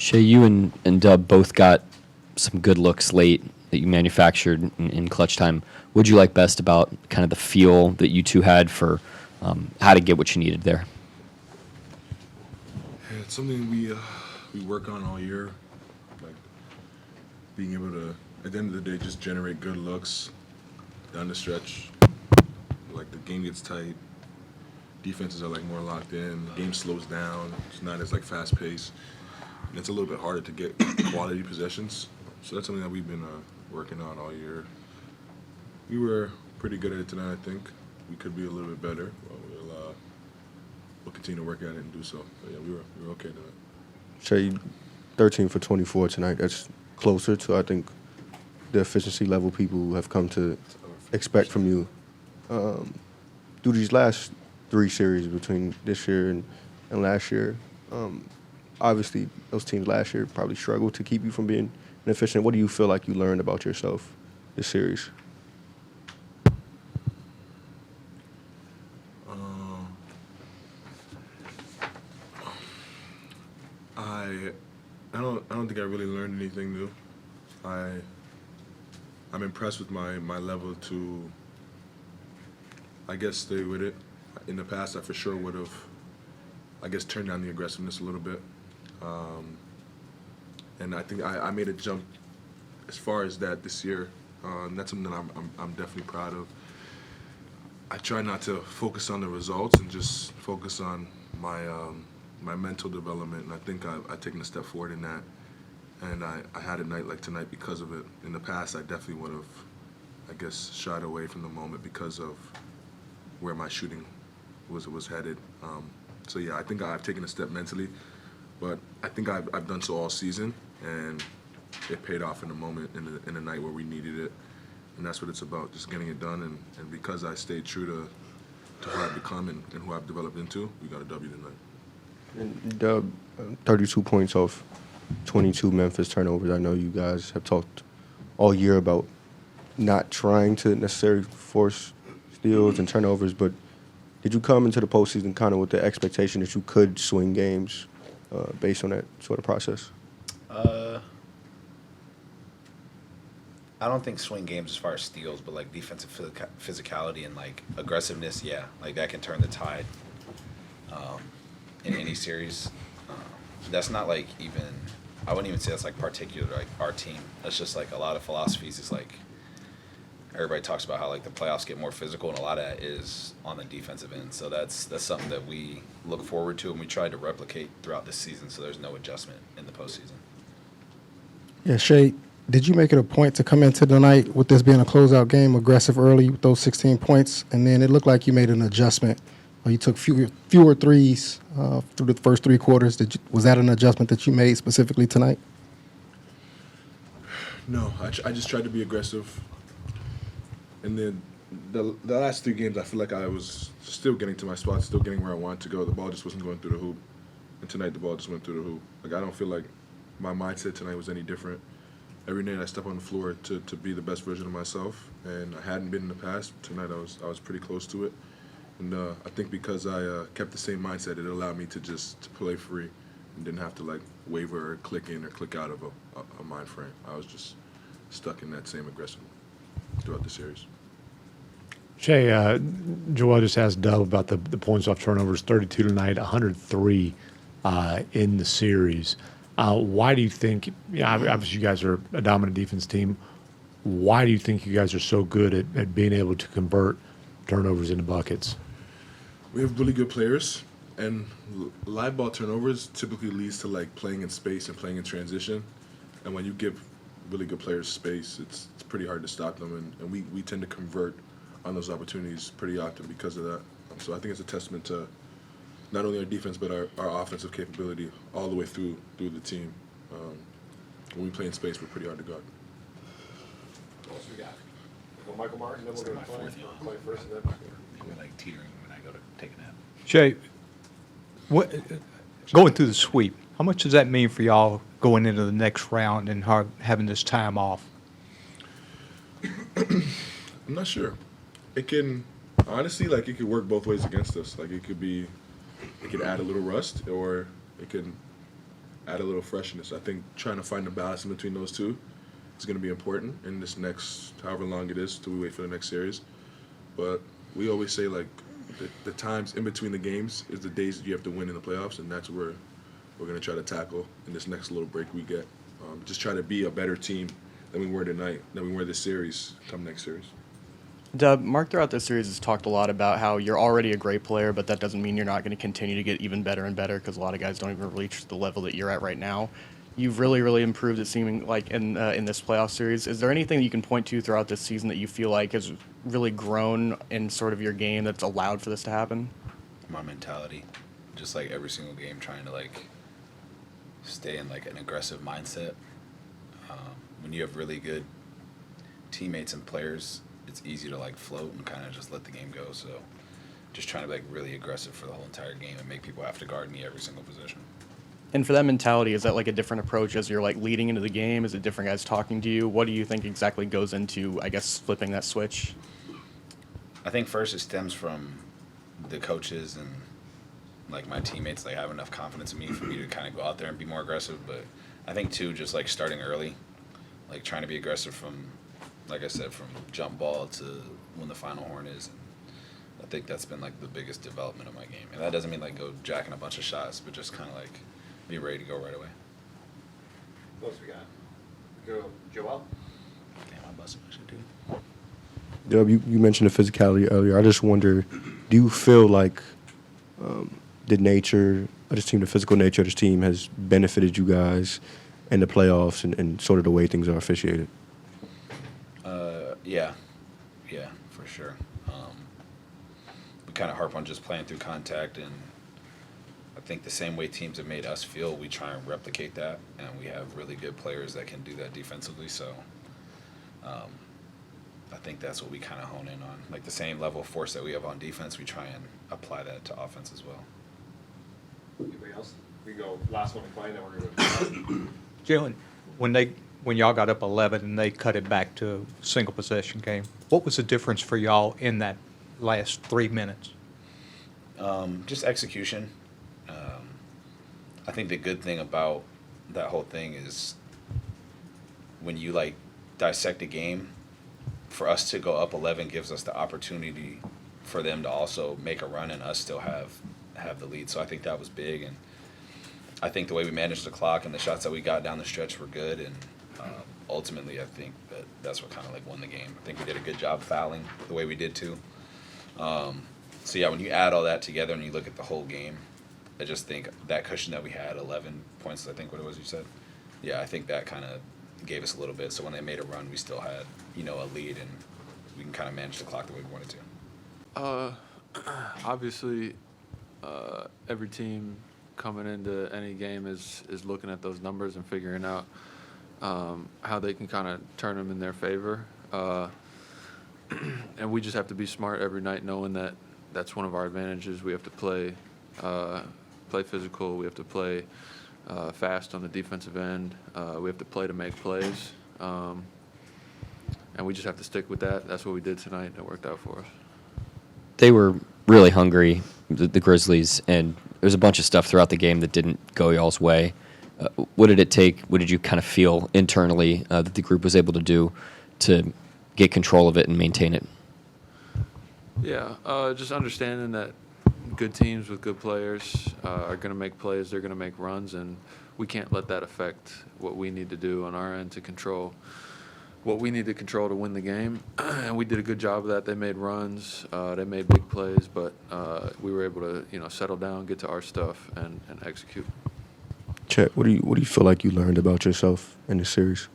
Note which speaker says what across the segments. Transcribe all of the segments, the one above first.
Speaker 1: Shai, you and Dub both got some good looks late that you manufactured in clutch time. What'd you like best about kind of the feel that you two had for how to get what you needed there?
Speaker 2: Yeah, it's something we work on all year, like being able to, at the end of the day, just generate good looks down the stretch. Like the game gets tight, defenses are like more locked in, the game slows down, it's not as like fast paced, and it's a little bit harder to get quality possessions. So that's something that we've been working on all year. We were pretty good at it tonight, I think. We could be a little bit better, but we'll continue to work at it and do so. But yeah, we were okay tonight.
Speaker 3: Shai, 13 for 24 tonight. That's closer to, I think, the efficiency level people have come to expect from you. Through these last 3 series between this year and last year, obviously those teams last year probably struggled to keep you from being inefficient. What do you feel like you learned about yourself this series?
Speaker 2: I don't think I really learned anything new. I'm impressed with my level to, I guess, stay with it. In the past, I for sure would have, I guess, turned down the aggressiveness a little bit. And I think I made a jump as far as that this year. And that's something that I'm definitely proud of. I try not to focus on the results and just focus on my mental development, and I think I've taken a step forward in that. And I had a night like tonight because of it. In the past, I definitely would have, I guess, shied away from the moment because of where my shooting was headed. So yeah, I think I've taken a step mentally, but I think I've done so all season, and it paid off in the moment, in the night where we needed it. And that's what it's about, just getting it done. And because I stayed true to who I've become and who I've developed into, we got a W tonight.
Speaker 3: And Dub, 32 points off 22 Memphis turnovers. I know you guys have talked all year about not trying to necessarily force steals and turnovers, but did you come into the postseason kind of with the expectation that you could swing games based on that sort of process?
Speaker 4: I don't think swing games as far as steals, but like defensive physicality and like aggressiveness, yeah, like that can turn the tide in any series. That's not like even, I wouldn't even say that's like particular to like our team. That's just like a lot of philosophies is like everybody talks about how like the playoffs get more physical, and a lot of that is on the defensive end. So that's something that we look forward to and we try to replicate throughout this season, so there's no adjustment in the postseason.
Speaker 5: Yeah, Shai, did you make it a point to come into the night with this being a closeout game, aggressive early with those 16 points, and then it looked like you made an adjustment? Or you took fewer threes through the first 3 quarters. Was that an adjustment that you made specifically tonight?
Speaker 2: No, I just tried to be aggressive. And then the last 3 games, I feel like I was still getting to my spot, still getting where I wanted to go. The ball just wasn't going through the hoop. And tonight, the ball just went through the hoop. Like, I don't feel like my mindset tonight was any different. Every night I step on the floor to be the best version of myself, and I hadn't been in the past. Tonight I was pretty close to it. And I think because I kept the same mindset, it allowed me to play free and didn't have to like waver or click in or click out of a mind frame. I was just stuck in that same aggression throughout the series.
Speaker 6: Shai, Joel just asked Dub about the points off turnovers, 32 tonight, 103 in the series. Why do you think, obviously you guys are a dominant defense team, why do you think you guys are so good at being able to convert turnovers into buckets?
Speaker 2: We have really good players, and live ball turnovers typically leads to like playing in space and playing in transition. And when you give really good players space, it's pretty hard to stop them. And we tend to convert on those opportunities pretty often because of that. So I think it's a testament to not only our defense but our offensive capability all the way through the team. When we play in space, we're pretty hard to guard.
Speaker 7: What else we got? Well, Michael Martin, then we're going to play first. And then
Speaker 4: I'm like teetering when I go to take a nap.
Speaker 8: Shai, going through the sweep, how much does that mean for y'all going into the next round and having this time off?
Speaker 2: I'm not sure. It can, honestly, like it could work both ways against us. Like it could add a little rust, or it can add a little freshness. I think trying to find a balance in between those two is going to be important in this next, however long it is till we wait for the next series. But we always say, like, the times in between the games is the days that you have to win in the playoffs, and that's where we're going to try to tackle in this next little break we get. Just try to be a better team than we were tonight, than we were this series, come next series.
Speaker 9: Dub, Mark throughout this series has talked a lot about how you're already a great player, but that doesn't mean you're not going to continue to get even better and better because a lot of guys don't even reach the level that you're at right now. You've really, really improved, it seeming like, in this playoff series. Is there anything that you can point to throughout this season that you feel like has really grown in sort of your game that's allowed for this to happen?
Speaker 4: My mentality, just like every single game, trying to like stay in like an aggressive mindset. When you have really good teammates and players, it's easy to like float and kind of just let the game go. So just trying to be like really aggressive for the whole entire game and make people have to guard me every single possession.
Speaker 9: And for that mentality, is that like a different approach as you're like leading into the game? Is it different guys talking to you? What do you think exactly goes into, I guess, flipping that switch?
Speaker 4: I think first it stems from the coaches and like my teammates like have enough confidence in me for me to kind of go out there and be more aggressive. But I think too, just like starting early, like trying to be aggressive from, like I said, from jump ball to when the final horn is. I think that's been like the biggest development of my game. And that doesn't mean like go jacking a bunch of shots, but just kind of like be ready to go right away.
Speaker 7: What else we got? Go, Joel?
Speaker 4: Damn, I busted my shit, dude.
Speaker 3: Dub, you mentioned the physicality earlier. I just wonder, do you feel like the nature of this team, the physical nature of this team has benefited you guys in the playoffs and sort of the way things are officiated?
Speaker 4: Yeah, for sure. We kind of harp on just playing through contact, and I think the same way teams have made us feel, we try and replicate that, and we have really good players that can do that defensively, so I think that's what we kind of hone in on. Like the same level of force that we have on defense, we try and apply that to offense as well.
Speaker 7: Anybody else? We can go last one to play, then we're going to
Speaker 8: Jalen, when y'all got up 11 and they cut it back to a single possession game, what was the difference for y'all in that last 3 minutes?
Speaker 4: Just execution. I think the good thing about that whole thing is when you like dissect a game, for us to go up 11 gives us the opportunity for them to also make a run and us still have the lead. So I think that was big, and I think the way we managed the clock and the shots that we got down the stretch were good, and ultimately I think that's what kind of like won the game. I think we did a good job fouling the way we did too. So yeah, when you add all that together and you look at the whole game, I just think that cushion that we had, 11 points, I think what it was you said. Yeah, I think that kind of gave us a little bit. So when they made a run, we still had, a lead, and we can kind of manage the clock the way we wanted to.
Speaker 10: Obviously, every team coming into any game is looking at those numbers and figuring out how they can kind of turn them in their favor. And we just have to be smart every night, knowing that that's one of our advantages. We have to play physical. We have to play fast on the defensive end. We have to play to make plays. And we just have to stick with that. That's what we did tonight, and it worked out for us.
Speaker 1: They were really hungry, the Grizzlies, and there was a bunch of stuff throughout the game that didn't go y'all's way. What did it take? What did you kind of feel internally that the group was able to do to get control of it and maintain it?
Speaker 10: Yeah, just understanding that good teams with good players are going to make plays, they're going to make runs, and we can't let that affect what we need to do on our end to control what we need to control to win the game. And we did a good job of that. They made runs, they made big plays, but we were able to settle down, get to our stuff, and execute.
Speaker 3: Chet, what do you feel like you learned about yourself in this series?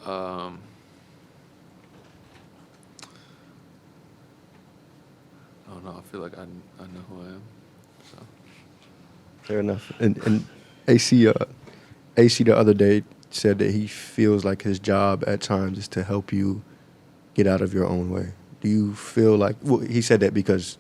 Speaker 10: I don't know. I feel like I know who I am. So.
Speaker 3: Fair enough. And AC the other day said that he feels like his job at times is to help you get out of your own way. Do you feel like, well, he said that because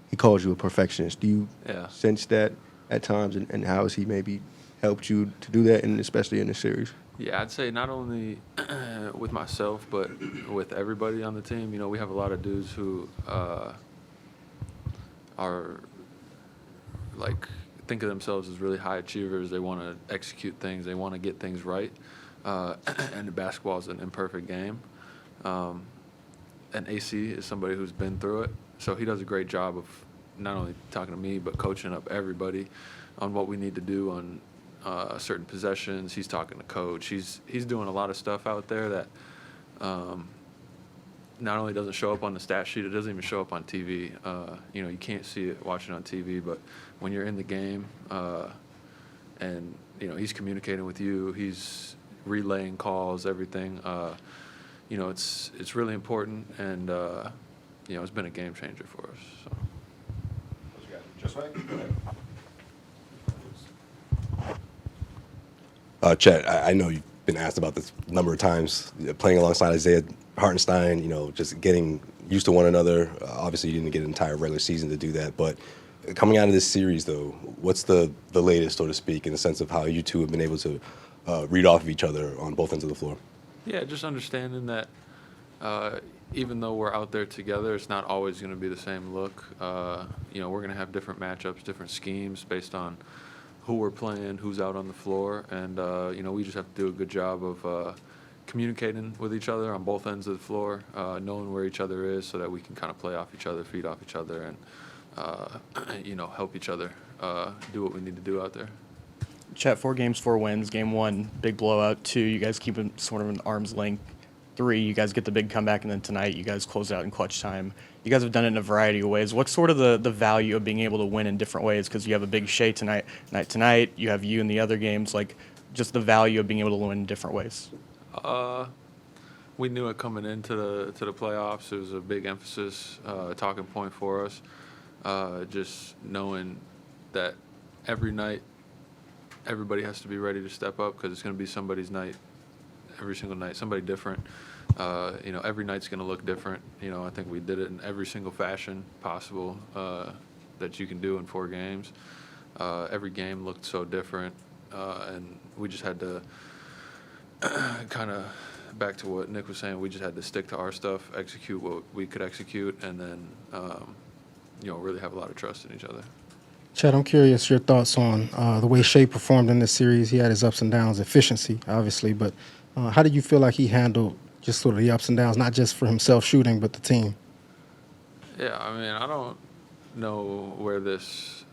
Speaker 3: he calls you a perfectionist. Do you sense that at times, and how has he maybe helped you to do that, and especially in this series?
Speaker 10: Yeah, I'd say not only with myself, but with everybody on the team. We have a lot of dudes who are like think of themselves as really high achievers. They want to execute things. They want to get things right. And basketball is an imperfect game. And AC is somebody who's been through it. So he does a great job of not only talking to me, but coaching up everybody on what we need to do on certain possessions. He's talking to coach. He's doing a lot of stuff out there that not only doesn't show up on the stat sheet, it doesn't even show up on TV. You can't see it watching on TV, but when you're in the game and, he's communicating with you, he's relaying calls, everything, it's really important, and, it's been a game changer for us. So.
Speaker 11: Chet, I know you've been asked about this a number of times, playing alongside Isaiah Hartenstein, just getting used to one another. Obviously, you didn't get an entire regular season to do that, but coming out of this series, though, what's the latest, so to speak, in the sense of how you two have been able to read off of each other on both ends of the floor?
Speaker 10: Yeah, just understanding that even though we're out there together, it's not always going to be the same look. We're going to have different matchups, different schemes based on who we're playing, who's out on the floor, and we just have to do a good job of communicating with each other on both ends of the floor, knowing where each other is, so that we can kind of play off each other, feed off each other, and help each other do what we need to do out there.
Speaker 9: Chet, 4 games, 4 wins. Game 1, big blowout. 2, you guys keep it sort of an arm's length. 3, you guys get the big comeback, and then tonight you guys close out in clutch time. You guys have done it in a variety of ways. What's sort of the value of being able to win in different ways? Because you have a big Shai tonight, you have you in the other games. Like, just the value of being able to win in different ways.
Speaker 10: We knew it coming into the playoffs. It was a big emphasis, talking point for us. Just knowing that every night, everybody has to be ready to step up, because it's going to be somebody's night, every single night, somebody different. Every night's going to look different. I think we did it in every single fashion possible that you can do in 4 games. Every game looked so different, and we just had to kind of, back to what Nick was saying, we just had to stick to our stuff, execute what we could execute, and then really have a lot of trust in each other.
Speaker 5: Chet, I'm curious your thoughts on the way Shai performed in this series. He had his ups and downs, efficiency, obviously, but how did you feel like he handled just sort of the ups and downs, not just for himself shooting, but the team?
Speaker 10: Yeah, I don't know where this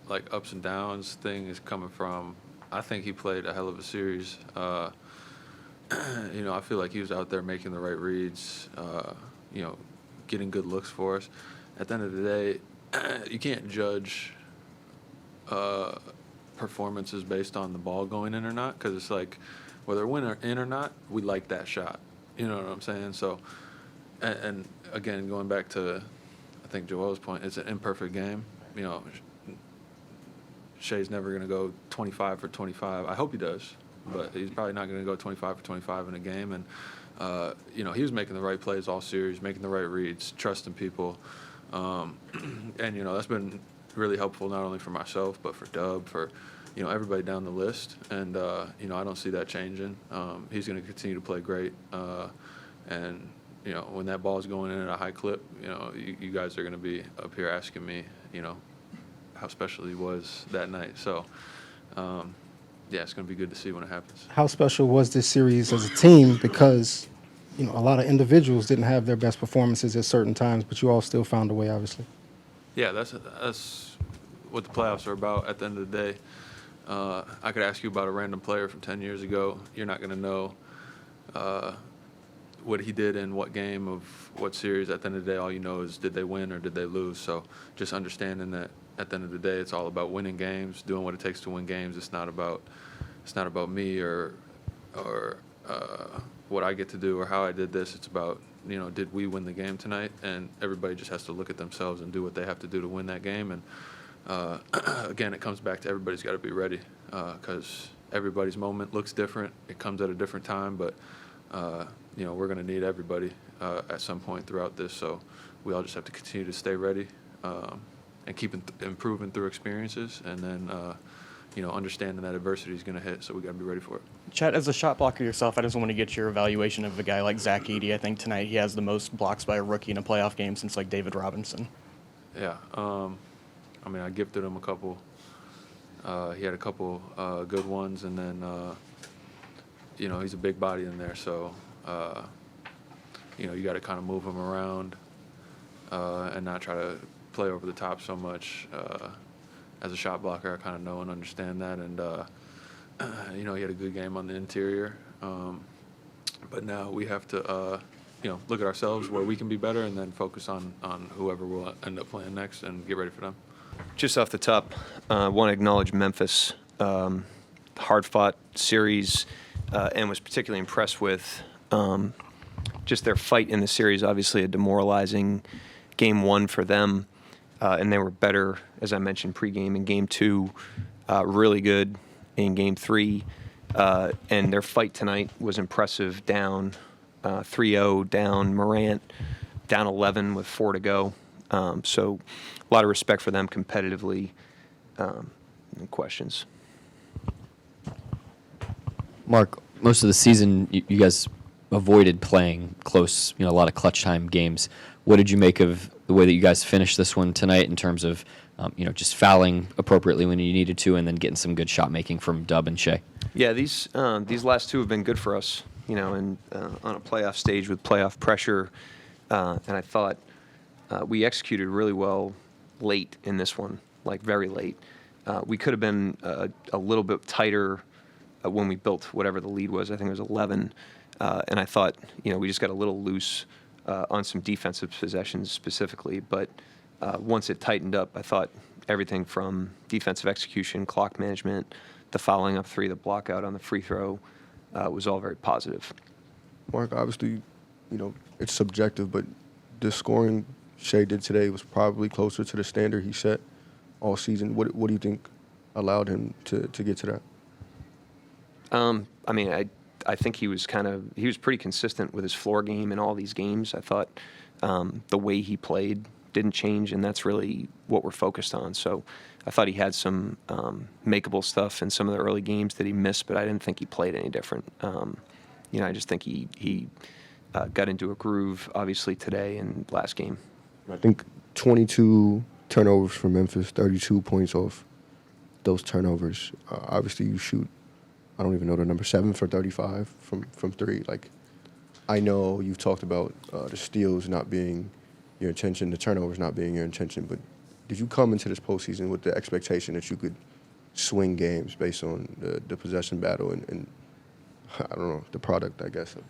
Speaker 10: ups and downs thing is coming from. I think he played a hell of a series. I feel like he was out there making the right reads, getting good looks for us. At the end of the day, you can't judge performances based on the ball going in or not, because it's like, whether we're in or not, we like that shot. You know what I'm saying? So, and again, going back to, I think, Joel's point, it's an imperfect game. Shai's never going to go 25 for 25. I hope he does, but he's probably not going to go 25 for 25 in a game. And, he was making the right plays all series, making the right reads, trusting people. And, that's been really helpful, not only for myself, but for Dub, for, everybody down the list. And, I don't see that changing. He's going to continue to play great. And, when that ball is going in at a high clip, you guys are going to be up here asking me, how special he was that night. So, it's going to be good to see when it happens.
Speaker 5: How special was this series as a team? Because, a lot of individuals didn't have their best performances at certain times, but you all still found a way, obviously.
Speaker 10: Yeah, that's what the playoffs are about at the end of the day. I could ask you about a random player from 10 years ago. You're not going to know what he did in what game of what series. At the end of the day, all you know is, did they win or did they lose? So just understanding that at the end of the day, it's all about winning games, doing what it takes to win games. It's not about me or what I get to do or how I did this. It's about, did we win the game tonight? And everybody just has to look at themselves and do what they have to do to win that game. And again, it comes back to everybody's got to be ready, because everybody's moment looks different. It comes at a different time, but we're going to need everybody at some point throughout this. So we all just have to continue to stay ready and keep improving through experiences, and then understanding that adversity is going to hit. So we got to be ready for it.
Speaker 9: Chet, as a shot blocker yourself, I just want to get your evaluation of a guy like Zach Edey. I think tonight he has the most blocks by a rookie in a playoff game since David Robinson.
Speaker 10: Yeah. I gifted him a couple He had a couple good ones, and then he's a big body in there, so you got to kind of move him around and not try to play over the top so much. As a shot blocker, I kind of know and understand that, and he had a good game on the interior. But now we have to look at ourselves where we can be better, and then focus on whoever we'll end up playing next and get ready for them.
Speaker 12: Just off the top, want to acknowledge Memphis. Hard-fought series, and was particularly impressed with just their fight in the series. Obviously, a demoralizing game one for them, and they were better, as I mentioned pregame, in game two. Really good in game three, and their fight tonight was impressive. Down 3-0, down Morant, down 11 with 4 to go. So a lot of respect for them competitively. Questions?
Speaker 1: Mark, most of the season, you guys avoided playing close, a lot of clutch time games. What did you make of the way that you guys finished this one tonight in terms of, just fouling appropriately when you needed to, and then getting some good shot making from Dub and Shai?
Speaker 12: Yeah, these last two have been good for us, and on a playoff stage with playoff pressure. And I thought we executed really well late in this one, like very late. We could have been a little bit tighter when we built whatever the lead was. I think it was 11. And I thought, we just got a little loose on some defensive possessions specifically. But once it tightened up, I thought everything from defensive execution, clock management, the fouling up three, the block out on the free throw was all very positive.
Speaker 3: Mark, obviously, it's subjective, but the scoring Shai did today was probably closer to the standard he set all season. What do you think allowed him to get to that?
Speaker 12: I think he was pretty consistent with his floor game in all these games. I thought the way he played didn't change, and that's really what we're focused on. So I thought he had some makeable stuff in some of the early games that he missed, but I didn't think he played any different. I just think he got into a groove, obviously, today and last game.
Speaker 3: I think 22 turnovers for Memphis, 32 points off those turnovers. Obviously, you shoot, I don't even know the number, 7 for 35 from three. Like, I know you've talked about the steals not being your intention, the turnovers not being your intention, but did you come into this postseason with the expectation that you could swing games based on the possession battle and I don't know, the product, I guess, of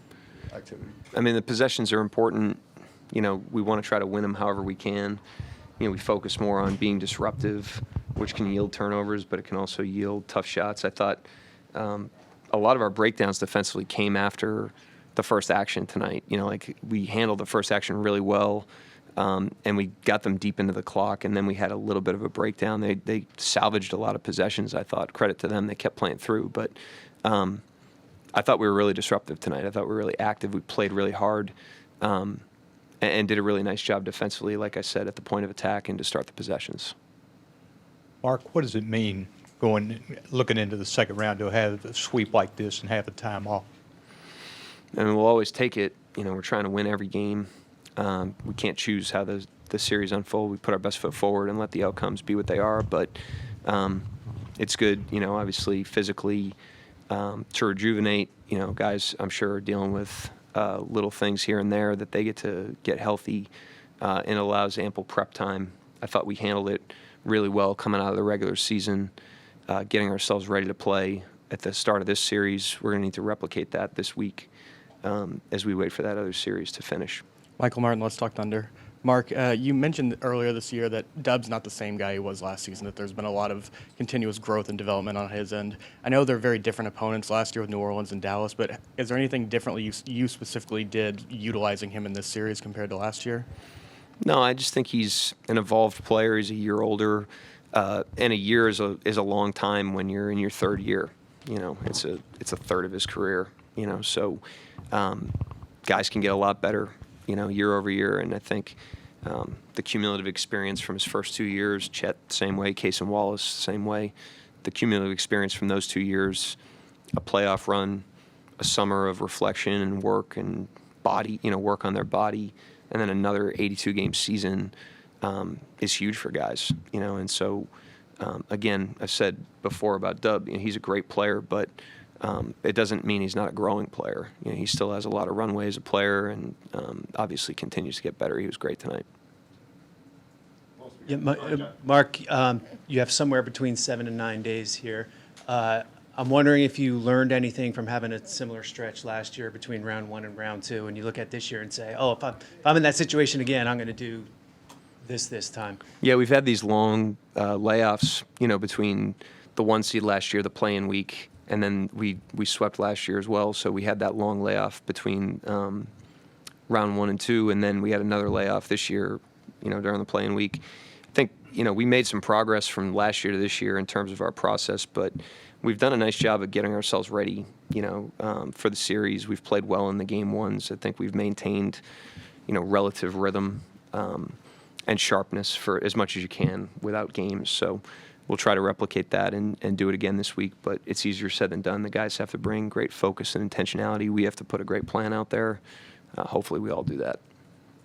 Speaker 3: activity?
Speaker 12: The possessions are important. We want to try to win them however we can. We focus more on being disruptive, which can yield turnovers, but it can also yield tough shots. I thought a lot of our breakdowns defensively came after the first action tonight. We handled the first action really well, and we got them deep into the clock, and then we had a little bit of a breakdown. They salvaged a lot of possessions, I thought. Credit to them. They kept playing through, but I thought we were really disruptive tonight. I thought we were really active. We played really hard. And did a really nice job defensively, like I said, at the point of attack and to start the possessions.
Speaker 8: Mark, what does it mean looking into the second round to have a sweep like this and have the time off?
Speaker 12: We'll always take it. We're trying to win every game. We can't choose how the series unfold. We put our best foot forward and let the outcomes be what they are. But it's good, obviously physically to rejuvenate. Guys, I'm sure, are dealing with little things here and there that they get to get healthy, and allows ample prep time. I thought we handled it really well coming out of the regular season, getting ourselves ready to play at the start of this series. We're going to need to replicate that this week as we wait for that other series to finish.
Speaker 9: Michael Martin, Let's Talk Thunder. Mark, you mentioned earlier this year that Dub's not the same guy he was last season, that there's been a lot of continuous growth and development on his end. I know they're very different opponents last year with New Orleans and Dallas, but is there anything differently you specifically did utilizing him in this series compared to last year?
Speaker 12: No, I just think he's an evolved player. He's a year older, and a year is a long time when you're in your third year. It's a third of his career. So guys can get a lot better, year over year. And I think the cumulative experience from his first 2 years, Chet, same way, Case and Wallace, same way. The cumulative experience from those 2 years, a playoff run, a summer of reflection and work and body, work on their body, and then another 82-game season is huge for guys, And so again, I said before about Dub, he's a great player, but it doesn't mean he's not a growing player. He still has a lot of runway as a player, and obviously continues to get better. He was great tonight.
Speaker 13: Yeah, Mark, you have somewhere between 7 and 9 days here. I'm wondering if you learned anything from having a similar stretch last year between round 1 and round 2, and you look at this year and say, oh, if I'm in that situation again, I'm going to do this time.
Speaker 12: Yeah, we've had these long layoffs, between the 1 seed last year, the play-in week, and then we swept last year as well. So we had that long layoff between round 1 and 2, and then we had another layoff this year, during the play-in week. I think, we made some progress from last year to this year in terms of our process, but we've done a nice job of getting ourselves ready, for the series. We've played well in the game ones. I think we've maintained, relative rhythm and sharpness for as much as you can without games. So we'll try to replicate that and do it again this week, but it's easier said than done. The guys have to bring great focus and intentionality. We have to put a great plan out there. Hopefully we all do that.